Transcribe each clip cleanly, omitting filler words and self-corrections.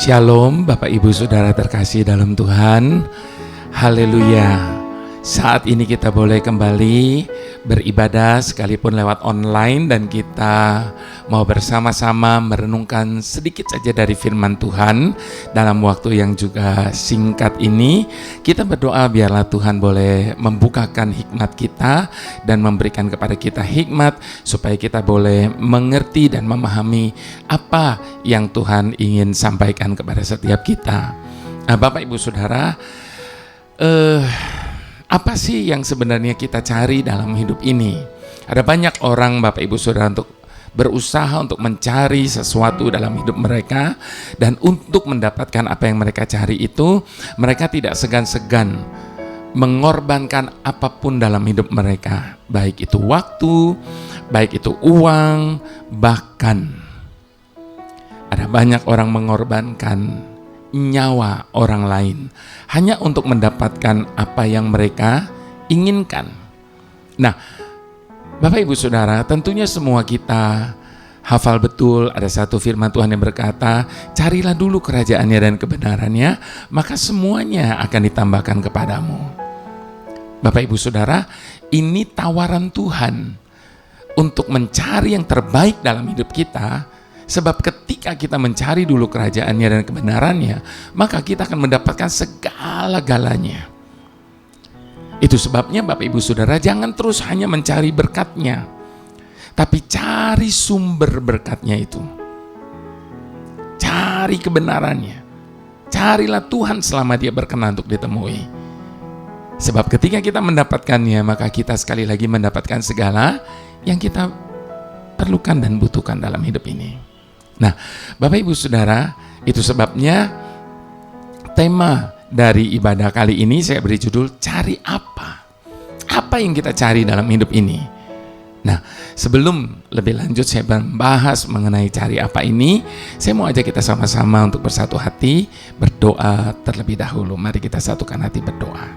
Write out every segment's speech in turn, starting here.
Shalom Bapak Ibu Saudara terkasih dalam Tuhan. Haleluya. Saat ini kita boleh kembali beribadah sekalipun lewat online, dan kita mau bersama-sama merenungkan sedikit saja dari firman Tuhan dalam waktu yang juga singkat ini. Kita berdoa biarlah Tuhan boleh membukakan hikmat kita dan memberikan kepada kita hikmat supaya kita boleh mengerti dan memahami apa yang Tuhan ingin sampaikan kepada setiap kita. Bapak Ibu Saudara, apa sih yang sebenarnya kita cari dalam hidup ini? Ada banyak orang Bapak Ibu Saudara untuk berusaha untuk mencari sesuatu dalam hidup mereka, dan untuk mendapatkan apa yang mereka cari itu, mereka tidak segan-segan mengorbankan apapun dalam hidup mereka, baik itu waktu, baik itu uang, bahkan ada banyak orang mengorbankan nyawa orang lain hanya untuk mendapatkan apa yang mereka inginkan. Nah, Bapak Ibu Saudara, tentunya semua kita hafal betul ada satu firman Tuhan yang berkata, carilah dulu kerajaannya dan kebenarannya, maka semuanya akan ditambahkan kepadamu. Bapak Ibu Saudara, ini tawaran Tuhan untuk mencari yang terbaik dalam hidup kita. Sebab ketika kita mencari dulu kerajaannya dan kebenarannya, maka kita akan mendapatkan segala-galanya. Itu sebabnya Bapak Ibu Saudara, jangan terus hanya mencari berkatnya, tapi cari sumber berkatnya itu. Cari kebenarannya. Carilah Tuhan selama Dia berkenan untuk ditemui. Sebab ketika kita mendapatkannya, maka kita sekali lagi mendapatkan segala yang kita perlukan dan butuhkan dalam hidup ini. Nah, Bapak Ibu Saudara, itu sebabnya tema dari ibadah kali ini saya beri judul cari apa? Apa yang kita cari dalam hidup ini? Nah, sebelum lebih lanjut saya membahas mengenai cari apa ini, saya mau ajak kita sama-sama untuk bersatu hati, berdoa terlebih dahulu. Mari kita satukan hati berdoa.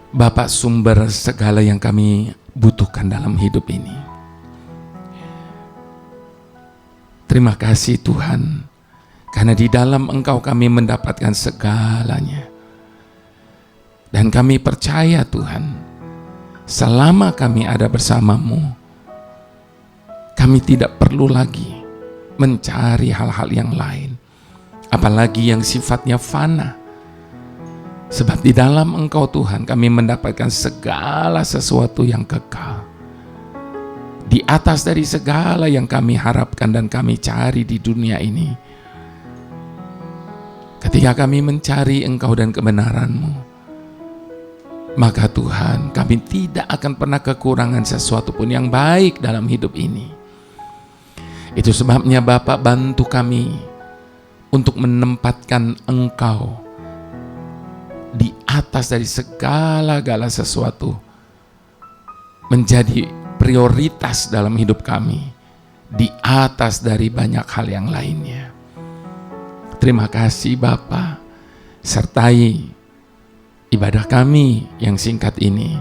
Bapa, sumber segala yang kami butuhkan dalam hidup ini, terima kasih Tuhan, karena di dalam Engkau kami mendapatkan segalanya. Dan kami percaya Tuhan, selama kami ada bersamamu, kami tidak perlu lagi mencari hal-hal yang lain, apalagi yang sifatnya fana. Sebab di dalam Engkau Tuhan kami mendapatkan segala sesuatu yang kekal, di atas dari segala yang kami harapkan dan kami cari di dunia ini. Ketika kami mencari Engkau dan kebenaran-Mu, maka Tuhan, kami tidak akan pernah kekurangan sesuatu pun yang baik dalam hidup ini. Itu sebabnya Bapak, bantu kami untuk menempatkan Engkau di atas dari segala-gala sesuatu, menjadi prioritas dalam hidup kami, di atas dari banyak hal yang lainnya. Terima kasih Bapa, sertai ibadah kami yang singkat ini.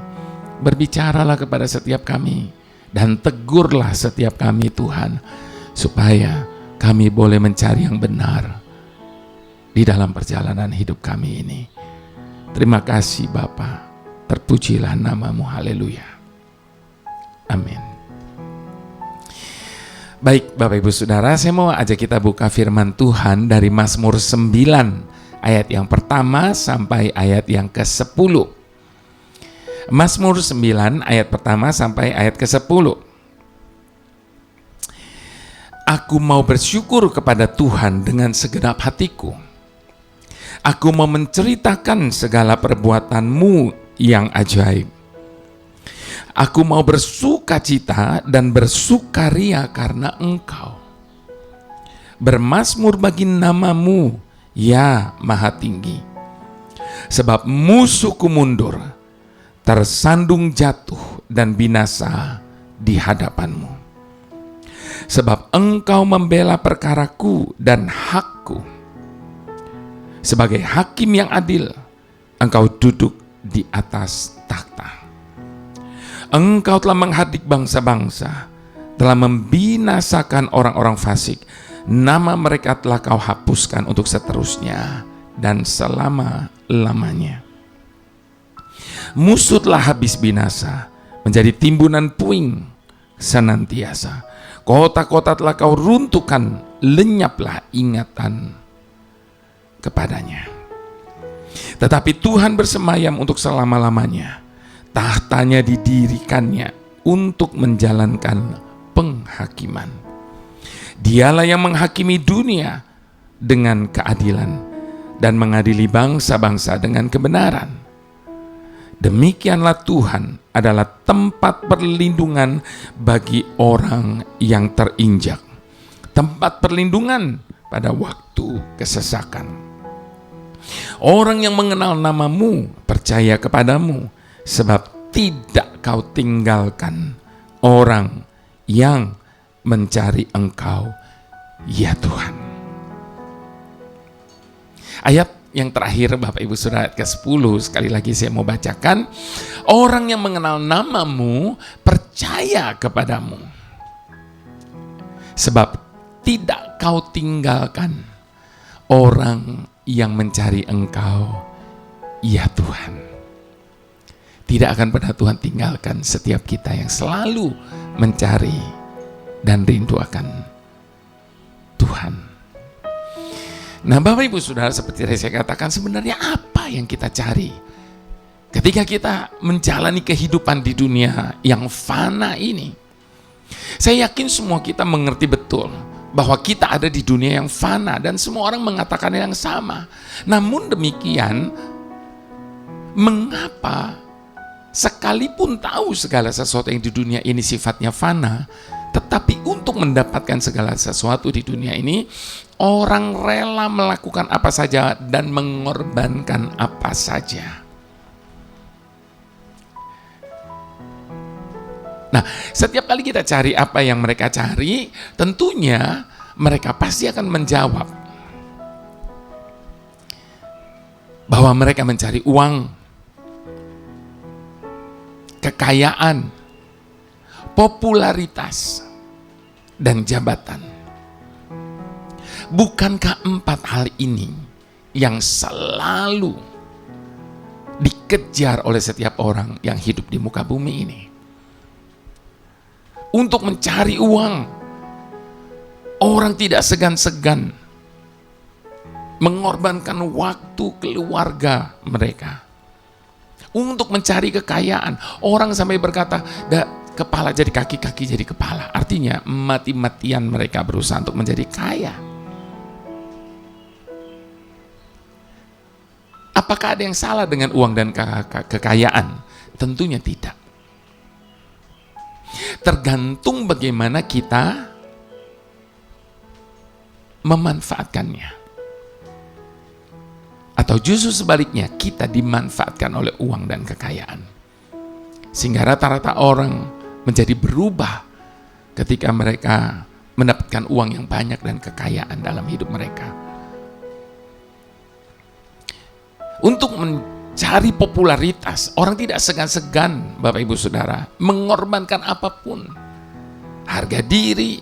Berbicaralah kepada setiap kami dan tegurlah setiap kami Tuhan, supaya kami boleh mencari yang benar di dalam perjalanan hidup kami ini. Terima kasih Bapa, terpujilah nama-Mu, haleluya. Amin. Baik Bapak Ibu Saudara, saya mau ajak kita buka firman Tuhan dari Mazmur 9 ayat yang pertama sampai ayat yang ke-10. Mazmur 9 ayat pertama sampai ayat ke-10. Aku mau bersyukur kepada Tuhan dengan segenap hatiku. Aku mau menceritakan segala perbuatan-Mu yang ajaib. Aku mau bersukacita dan bersukaria karena Engkau. Bermazmur bagi nama-Mu, ya Maha Tinggi. Sebab musuhku mundur, tersandung jatuh dan binasa di hadapan-Mu. Sebab Engkau membela perkaraku dan hakku. Sebagai hakim yang adil, Engkau duduk di atas takhta. Engkau telah menghadik bangsa-bangsa, telah membinasakan orang-orang fasik, nama mereka telah kau hapuskan untuk seterusnya dan selama-lamanya. Musuh telah habis binasa, menjadi timbunan puing senantiasa. Kota-kota telah kau runtuhkan, lenyaplah ingatan kepadanya. Tetapi Tuhan bersemayam untuk selama-lamanya. Tahtanya didirikannya untuk menjalankan penghakiman. Dialah yang menghakimi dunia dengan keadilan dan mengadili bangsa-bangsa dengan kebenaran. Demikianlah Tuhan adalah tempat perlindungan bagi orang yang terinjak, tempat perlindungan pada waktu kesesakan. Orang yang mengenal namamu percaya kepadamu, sebab tidak kau tinggalkan orang yang mencari Engkau, ya Tuhan. Ayat yang terakhir Bapak Ibu Saudara, ayat ke-10, sekali lagi saya mau bacakan. Orang yang mengenal namamu percaya kepadamu, sebab tidak kau tinggalkan orang yang mencari Engkau, ya Tuhan. Tidak akan pernah Tuhan tinggalkan setiap kita yang selalu mencari dan rindu akan Tuhan. Nah Bapak Ibu Saudara, seperti yang saya katakan, sebenarnya apa yang kita cari ketika kita menjalani kehidupan di dunia yang fana ini? Saya yakin semua kita mengerti betul bahwa kita ada di dunia yang fana dan semua orang mengatakan yang sama. Namun demikian, mengapa sekalipun tahu segala sesuatu yang di dunia ini sifatnya fana, tetapi untuk mendapatkan segala sesuatu di dunia ini, orang rela melakukan apa saja dan mengorbankan apa saja. Nah, setiap kali kita cari apa yang mereka cari, tentunya mereka pasti akan menjawab bahwa mereka mencari uang, kekayaan, popularitas, dan jabatan. Bukankah 4 hal ini yang selalu dikejar oleh setiap orang yang hidup di muka bumi ini? Untuk mencari uang, orang tidak segan-segan mengorbankan waktu keluarga mereka. Untuk mencari kekayaan, orang sampai berkata, kepala jadi kaki, kaki jadi kepala. Artinya mati-matian mereka berusaha untuk menjadi kaya. Apakah ada yang salah dengan uang dan kekayaan? Tentunya tidak. Tergantung bagaimana kita memanfaatkannya. Atau justru sebaliknya, kita dimanfaatkan oleh uang dan kekayaan. Sehingga rata-rata orang menjadi berubah ketika mereka mendapatkan uang yang banyak dan kekayaan dalam hidup mereka. Untuk mencari popularitas, orang tidak segan-segan, Bapak Ibu Saudara, mengorbankan apapun. Harga diri,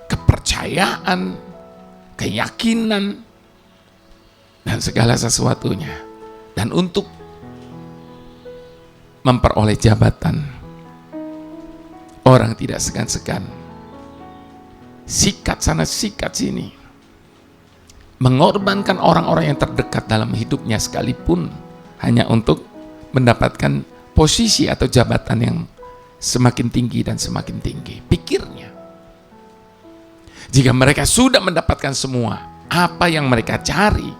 kepercayaan, keyakinan, dan segala sesuatunya. Dan untuk memperoleh jabatan, orang tidak segan-segan sikat sana sikat sini, mengorbankan orang-orang yang terdekat dalam hidupnya sekalipun hanya untuk mendapatkan posisi atau jabatan yang semakin tinggi dan semakin tinggi. Pikirnya, jika mereka sudah mendapatkan semua apa yang mereka cari,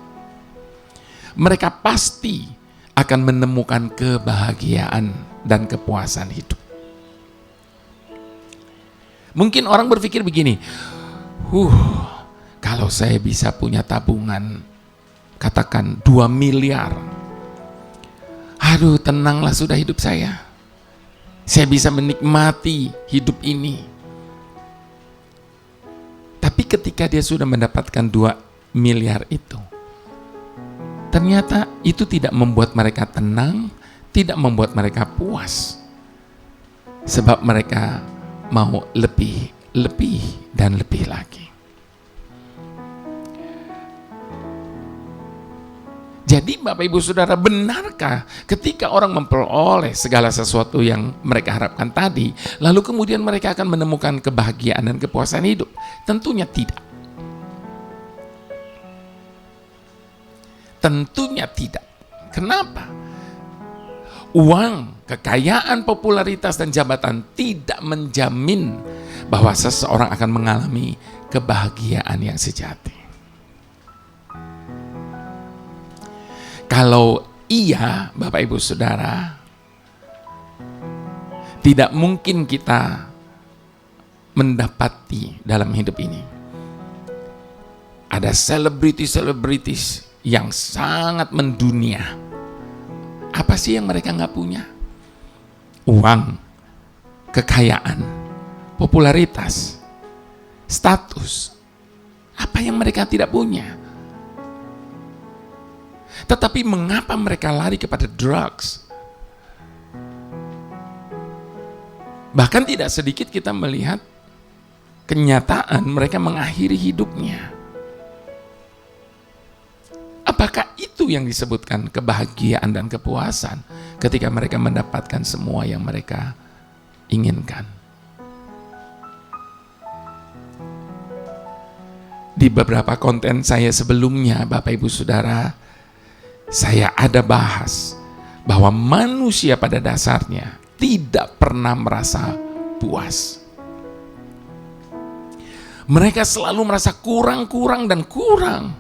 mereka pasti akan menemukan kebahagiaan dan kepuasan hidup. Mungkin orang berpikir begini, kalau saya bisa punya tabungan, katakan 2 miliar, aduh tenanglah sudah hidup saya. Saya bisa menikmati hidup ini. Tapi ketika dia sudah mendapatkan 2 miliar itu, ternyata itu tidak membuat mereka tenang, tidak membuat mereka puas. Sebab mereka mau lebih dan lebih lagi. Jadi Bapak Ibu Saudara, benarkah ketika orang memperoleh segala sesuatu yang mereka harapkan tadi, lalu kemudian mereka akan menemukan kebahagiaan dan kepuasan hidup? Tentunya tidak. Tentunya tidak. Kenapa? Uang, kekayaan, popularitas, dan jabatan tidak menjamin bahwa seseorang akan mengalami kebahagiaan yang sejati. Kalau iya, Bapak Ibu Saudara, tidak mungkin kita mendapati dalam hidup ini. Ada selebritis yang sangat mendunia. Apa sih yang mereka nggak punya? Uang, kekayaan, popularitas, status. Apa yang mereka tidak punya? Tetapi mengapa mereka lari kepada drugs? Bahkan tidak sedikit kita melihat kenyataan mereka mengakhiri hidupnya. Apakah itu yang disebutkan kebahagiaan dan kepuasan ketika mereka mendapatkan semua yang mereka inginkan? Di beberapa konten saya sebelumnya, Bapak Ibu Saudara, saya ada bahas bahwa manusia pada dasarnya tidak pernah merasa puas. Mereka selalu merasa kurang dan kurang.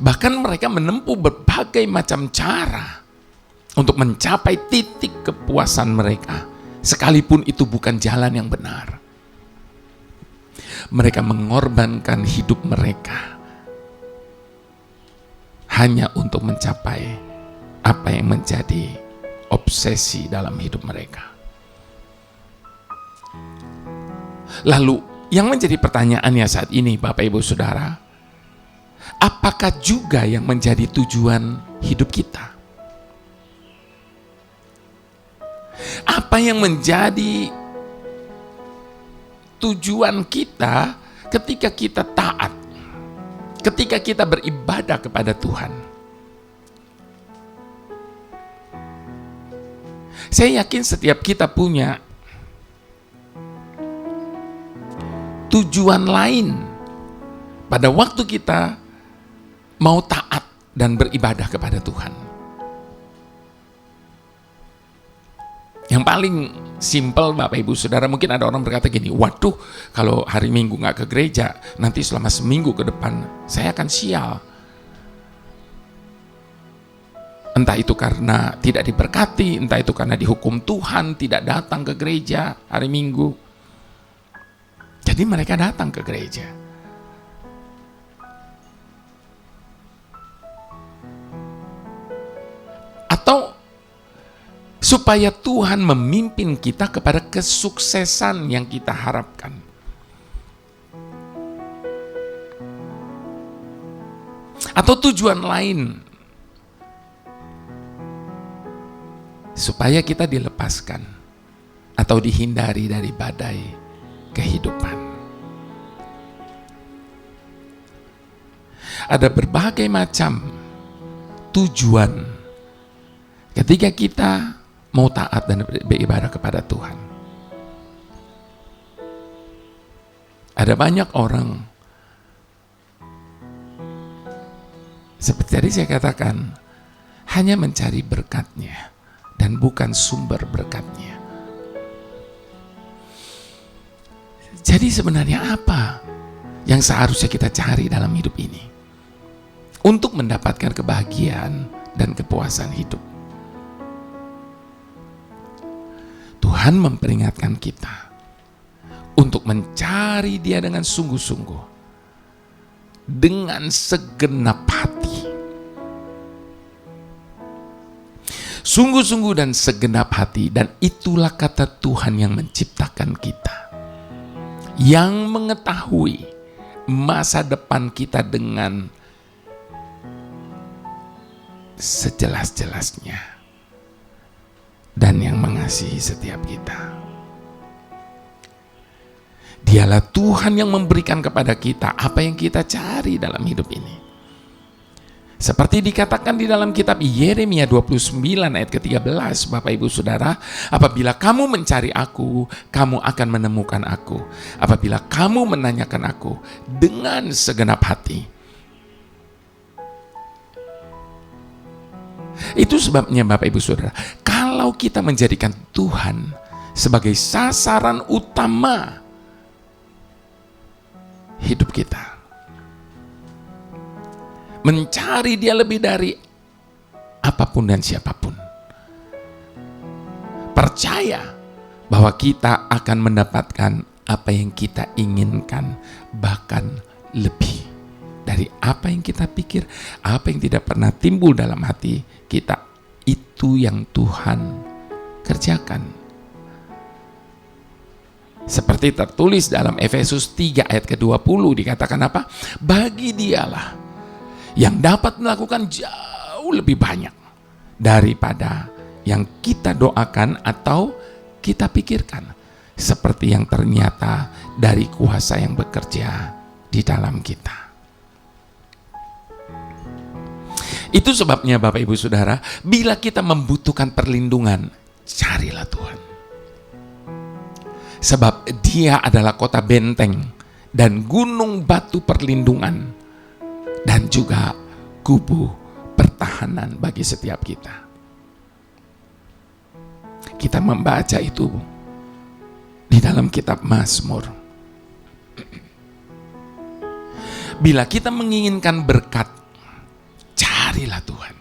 Bahkan mereka menempuh berbagai macam cara untuk mencapai titik kepuasan mereka, sekalipun itu bukan jalan yang benar. Mereka mengorbankan hidup mereka hanya untuk mencapai apa yang menjadi obsesi dalam hidup mereka. Lalu yang menjadi pertanyaannya saat ini, Bapak Ibu Saudara, apakah juga yang menjadi tujuan hidup kita? Apa yang menjadi tujuan kita ketika kita taat, ketika kita beribadah kepada Tuhan? Saya yakin setiap kita punya tujuan lain pada waktu kita mau taat dan beribadah kepada Tuhan. Yang paling simpel, Bapak Ibu Saudara, mungkin ada orang berkata gini, waduh, kalau hari Minggu nggak ke gereja, nanti selama seminggu ke depan saya akan sial. Entah itu karena tidak diberkati, entah itu karena dihukum Tuhan, tidak datang ke gereja hari Minggu. Jadi mereka datang ke gereja. Atau supaya Tuhan memimpin kita kepada kesuksesan yang kita harapkan. Atau tujuan lain, supaya kita dilepaskan atau dihindari dari badai kehidupan. Ada berbagai macam tujuan ketika kita mau taat dan beribadah kepada Tuhan. Ada banyak orang, seperti tadi saya katakan, hanya mencari berkatnya dan bukan sumber berkatnya. Jadi sebenarnya apa yang seharusnya kita cari dalam hidup ini untuk mendapatkan kebahagiaan dan kepuasan hidup? Tuhan memperingatkan kita untuk mencari Dia dengan sungguh-sungguh, dengan segenap hati. Sungguh-sungguh dan segenap hati, dan itulah kata Tuhan yang menciptakan kita, yang mengetahui masa depan kita dengan sejelas-jelasnya. dan yang mengasihi setiap kita. Dialah Tuhan yang memberikan kepada kita apa yang kita cari dalam hidup ini. Seperti dikatakan di dalam kitab Yeremia 29 ayat ke-13, Bapak Ibu Saudara, apabila kamu mencari aku, kamu akan menemukan aku. Apabila kamu menanyakan aku dengan segenap hati. Itu sebabnya Bapak Ibu Saudara, kalau kita menjadikan Tuhan sebagai sasaran utama hidup kita, mencari Dia lebih dari apapun dan siapapun, percaya bahwa kita akan mendapatkan apa yang kita inginkan, bahkan lebih dari apa yang kita pikir, apa yang tidak pernah timbul dalam hati kita. Itu yang Tuhan kerjakan. Seperti tertulis dalam Efesus 3 ayat ke-20, dikatakan apa? Bagi Dialah yang dapat melakukan jauh lebih banyak daripada yang kita doakan atau kita pikirkan, seperti yang ternyata dari kuasa yang bekerja di dalam kita. Itu sebabnya Bapak Ibu Saudara, bila kita membutuhkan perlindungan, carilah Tuhan. Sebab Dia adalah kota benteng dan gunung batu perlindungan, dan juga kubu pertahanan bagi setiap kita. Kita membaca itu di dalam kitab Mazmur. Bila kita menginginkan berkat, carilah Tuhan.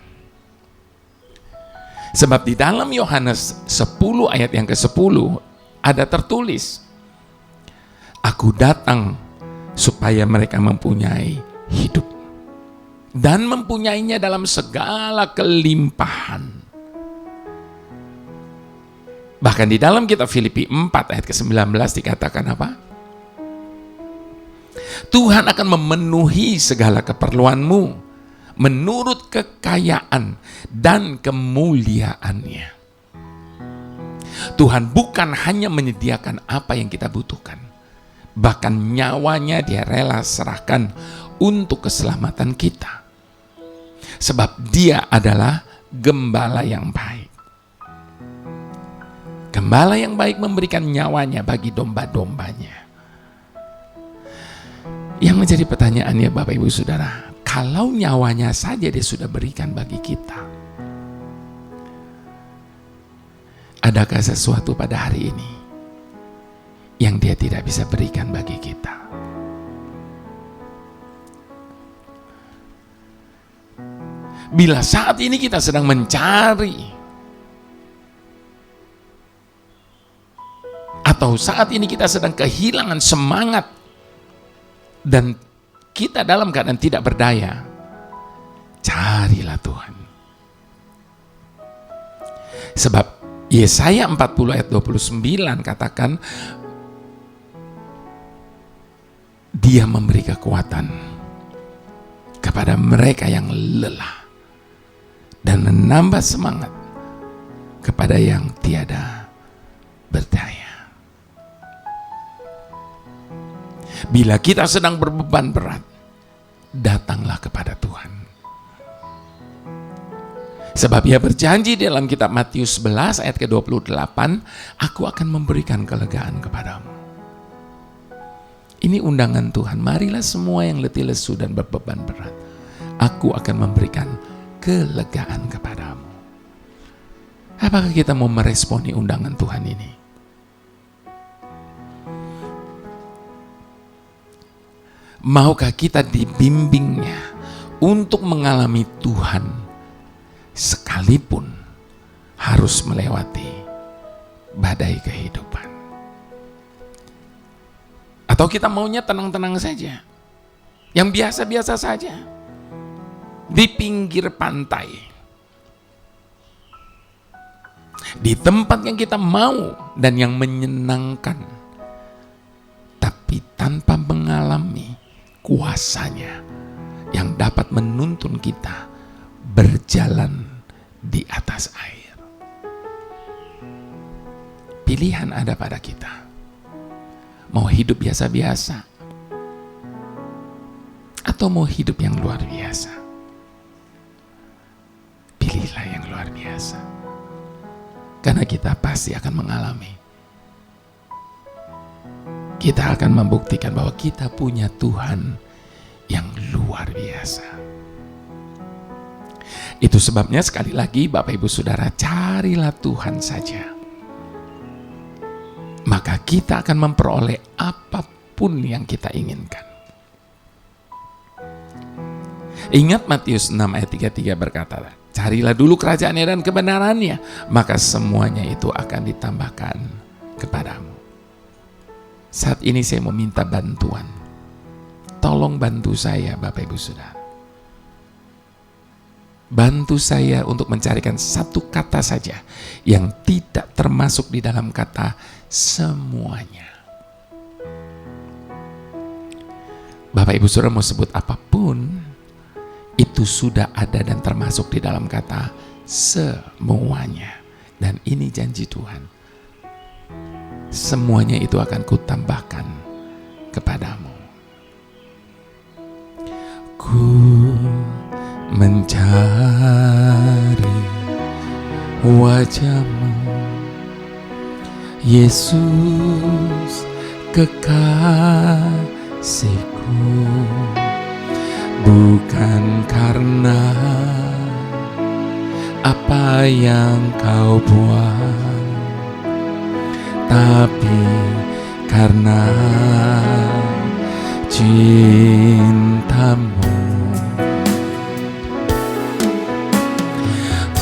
Sebab di dalam Yohanes 10 ayat yang ke-10 ada tertulis, aku datang supaya mereka mempunyai hidup dan mempunyainya dalam segala kelimpahan. Bahkan di dalam kitab Filipi 4 ayat ke-19 dikatakan apa? Tuhan akan memenuhi segala keperluanmu menurut kekayaan dan kemuliaannya. Tuhan bukan hanya menyediakan apa yang kita butuhkan, bahkan nyawanya Dia rela serahkan untuk keselamatan kita. Sebab Dia adalah gembala yang baik. Gembala yang baik memberikan nyawanya bagi domba-dombanya. Yang menjadi pertanyaannya Bapak Ibu Saudara, kalau nyawanya saja Dia sudah berikan bagi kita, adakah sesuatu pada hari ini yang Dia tidak bisa berikan bagi kita? Bila saat ini kita sedang mencari, atau saat ini kita sedang kehilangan semangat dan kita dalam keadaan tidak berdaya, carilah Tuhan. Sebab Yesaya 40 ayat 29 katakan, Dia memberi kekuatan kepada mereka yang lelah dan menambah semangat kepada yang tiada berdaya. Bila kita sedang berbeban berat, datanglah kepada Tuhan. Sebab Ia berjanji dalam kitab Matius 11 ayat ke-28, aku akan memberikan kelegaan kepadamu. Ini undangan Tuhan, marilah semua yang letih lesu dan berbeban berat, aku akan memberikan kelegaan kepadamu. Apakah kita mau meresponi undangan Tuhan ini? Maukah kita dibimbingnya untuk mengalami Tuhan sekalipun harus melewati badai kehidupan? Atau kita maunya tenang-tenang saja, yang biasa-biasa saja, di pinggir pantai, di tempat yang kita mau dan yang menyenangkan, tapi tanpa mengalami kuasanya yang dapat menuntun kita berjalan di atas air. Pilihan ada pada kita. Mau hidup biasa-biasa atau mau hidup yang luar biasa? Pilihlah yang luar biasa. Karena kita pasti akan mengalami. Kita akan membuktikan bahwa kita punya Tuhan yang luar biasa. Itu sebabnya sekali lagi Bapak Ibu Saudara, carilah Tuhan saja. Maka kita akan memperoleh apapun yang kita inginkan. Ingat Matius 6 ayat 33 berkata, carilah dulu kerajaannya dan kebenarannya, maka semuanya itu akan ditambahkan kepadamu. Saat ini saya meminta bantuan. Tolong bantu saya Bapak Ibu Saudara. Bantu saya untuk mencarikan satu kata saja yang tidak termasuk di dalam kata semuanya. Bapak Ibu Saudara mau sebut apapun, itu sudah ada dan termasuk di dalam kata semuanya. Dan ini janji Tuhan. Semuanya itu akan kutambahkan kepadamu. Ku mencari wajah-Mu, Yesus kekasihku, bukan karena apa yang Kau buat, tapi karena cinta-Mu.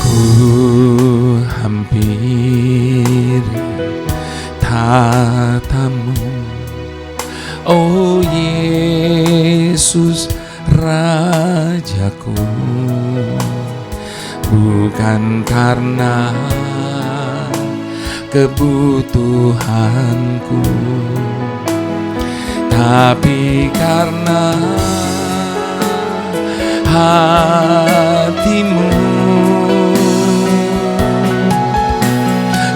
Ku hampiri tata-Mu, oh Yesus Rajaku, bukan karena kebutuhanku, tapi karena hati-Mu.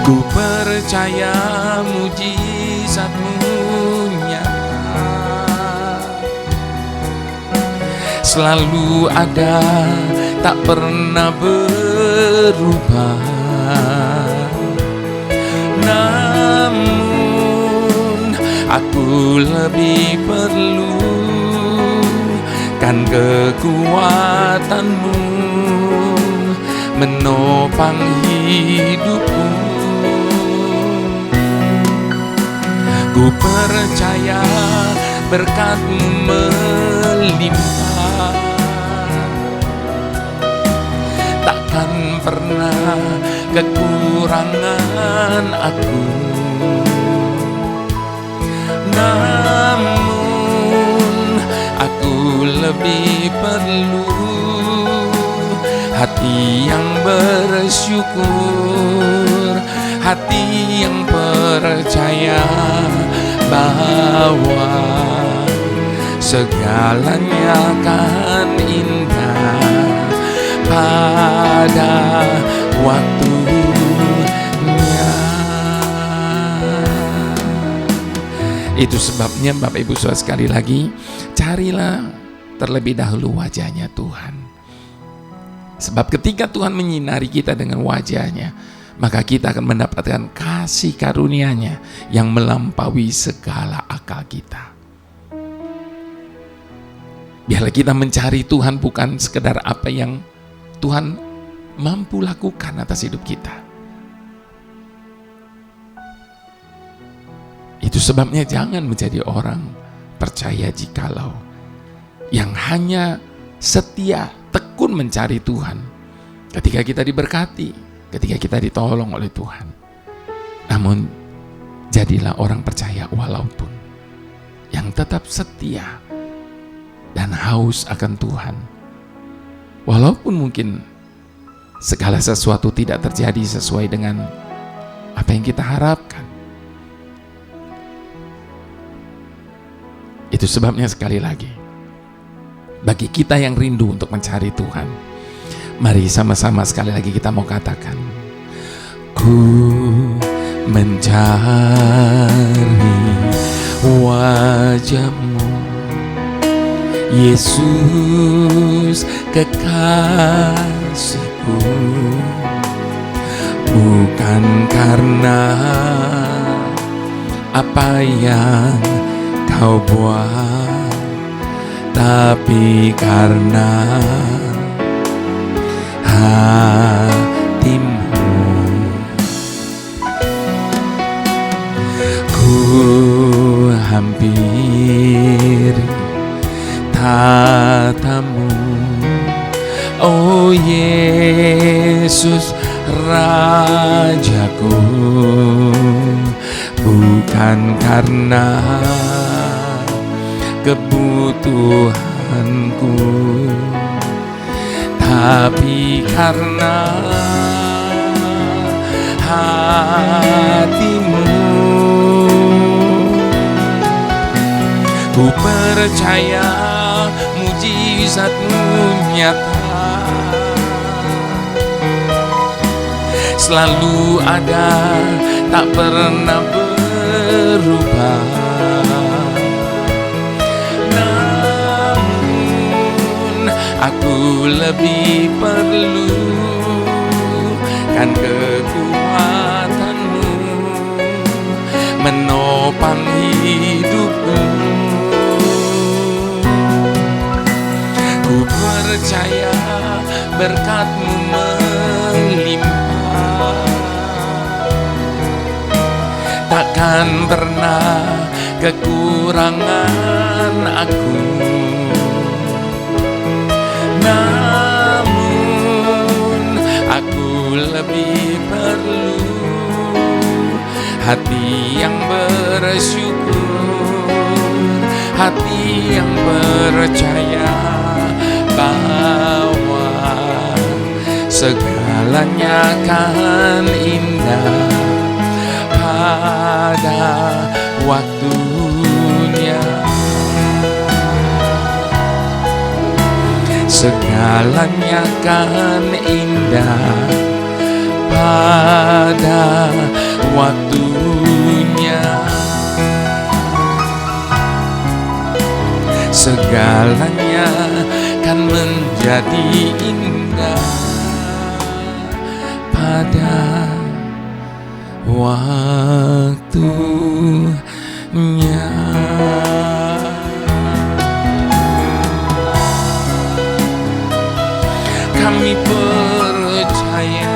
Ku percaya mujizat-Mu nyata, selalu ada, tak pernah berubah. Namun aku lebih perlu kan kekuatan-Mu menopang hidupku. Ku percaya berkat-Mu melimpah, takkan pernah kekurangan aku. Namun aku lebih perlu hati yang bersyukur, hati yang percaya bahwa segalanya akan indah pada waktunya. Itu sebabnya Bapak Ibu Saudara, sekali lagi, carilah terlebih dahulu wajah-Nya Tuhan. Sebab ketika Tuhan menyinari kita dengan wajah-Nya, maka kita akan mendapatkan kasih karunia-Nya yang melampaui segala akal kita. Biarlah kita mencari Tuhan bukan sekedar apa yang Tuhan mampu lakukan atas hidup kita. Itu sebabnya jangan menjadi orang percaya jikalau yang hanya setia, tekun mencari Tuhan ketika kita diberkati, ketika kita ditolong oleh Tuhan. Namun jadilah orang percaya walaupun yang tetap setia dan haus akan Tuhan. Walaupun mungkin segala sesuatu tidak terjadi sesuai dengan apa yang kita harapkan. Itu sebabnya sekali lagi, bagi kita yang rindu untuk mencari Tuhan, mari sama-sama sekali lagi kita mau katakan, ku mencari wajah-Mu, Yesus kekasihku. Bukan karena apa yang Kau buat, tapi karena hati-Mu. Ku hampiri tata-Mu, oh Yesus Rajaku. Bukan karena kebutuhanku, tapi karena hati-Mu. Ku percaya mujizat-Mu nyata, selalu ada, tak pernah berubah. Namun aku lebih perlu kan kekuatan-Mu menopang hidupku. Ku percaya berkat-Mu melimpah, takkan pernah kekurangan aku. Namun aku lebih perlu hati yang bersyukur, hati yang percaya bahwa segalanya akan indah pada waktunya. Segalanya akan indah pada waktunya. Segalanya akan menjadi indah pada waktunya. Kami percaya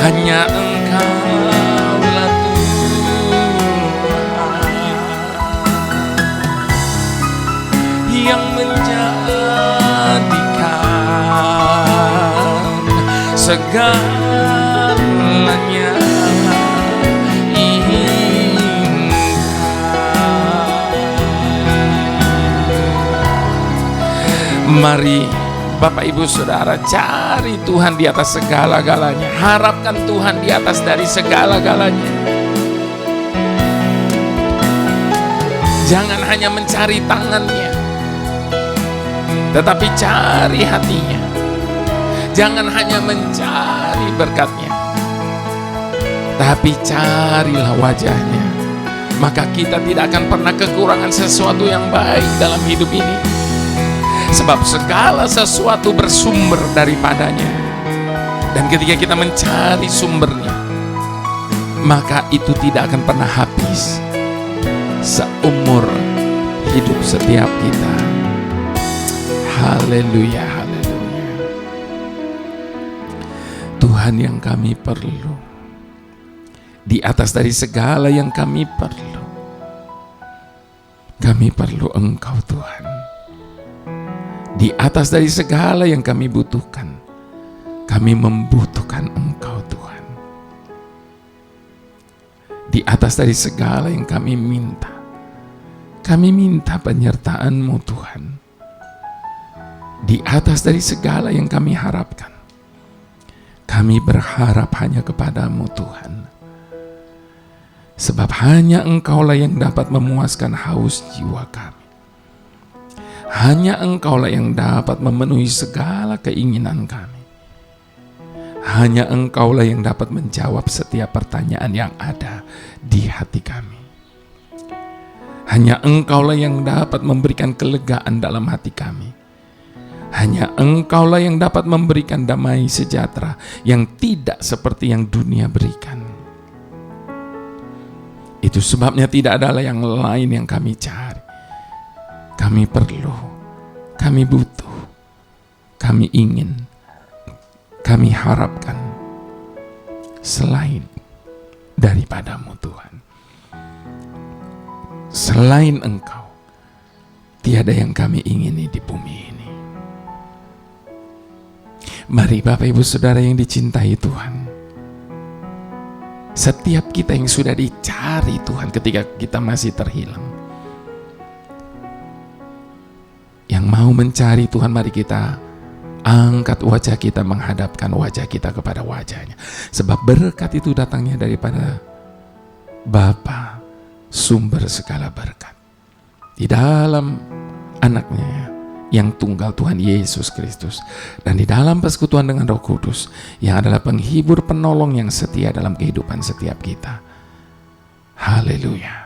hanya Engkaulah Tuhan yang menjadikan segalanya indah. Mari Bapak Ibu Saudara cari Tuhan di atas segala-galanya. Harapkan Tuhan di atas dari segala-galanya. Jangan hanya mencari tangannya, tetapi cari hatinya. Jangan hanya mencari berkatnya, tapi carilah wajahnya. Maka kita tidak akan pernah kekurangan sesuatu yang baik dalam hidup ini. Sebab segala sesuatu bersumber daripadanya. Dan ketika kita mencari sumbernya, maka itu tidak akan pernah habis seumur hidup setiap kita. Haleluya, haleluya. Tuhan yang kami perlu, di atas dari segala yang kami perlu Engkau Tuhan. Di atas dari segala yang kami butuhkan, kami membutuhkan Engkau Tuhan. Di atas dari segala yang kami minta penyertaan-Mu Tuhan. Di atas dari segala yang kami harapkan, kami berharap hanya kepada-Mu Tuhan. Sebab hanya Engkaulah yang dapat memuaskan haus jiwa kami. Hanya Engkaulah yang dapat memenuhi segala keinginan kami. Hanya Engkaulah yang dapat menjawab setiap pertanyaan yang ada di hati kami. Hanya Engkaulah yang dapat memberikan kelegaan dalam hati kami. Hanya Engkaulah yang dapat memberikan damai sejahtera yang tidak seperti yang dunia berikan. Itu sebabnya tidak ada yang lain yang kami cari. Kami perlu, kami butuh, kami ingin, kami harapkan selain daripada-Mu Tuhan. Selain Engkau, tiada yang kami ingini di bumi ini. Mari Bapak Ibu Saudara yang dicintai Tuhan, setiap kita yang sudah dicari Tuhan ketika kita masih terhilang, yang mau mencari Tuhan, mari kita angkat wajah kita, menghadapkan wajah kita kepada wajah-Nya. Sebab berkat itu datangnya daripada Bapa, sumber segala berkat. Di dalam anaknya yang tunggal Tuhan Yesus Kristus, dan di dalam persekutuan dengan Roh Kudus yang adalah penghibur penolong yang setia dalam kehidupan setiap kita. Haleluya.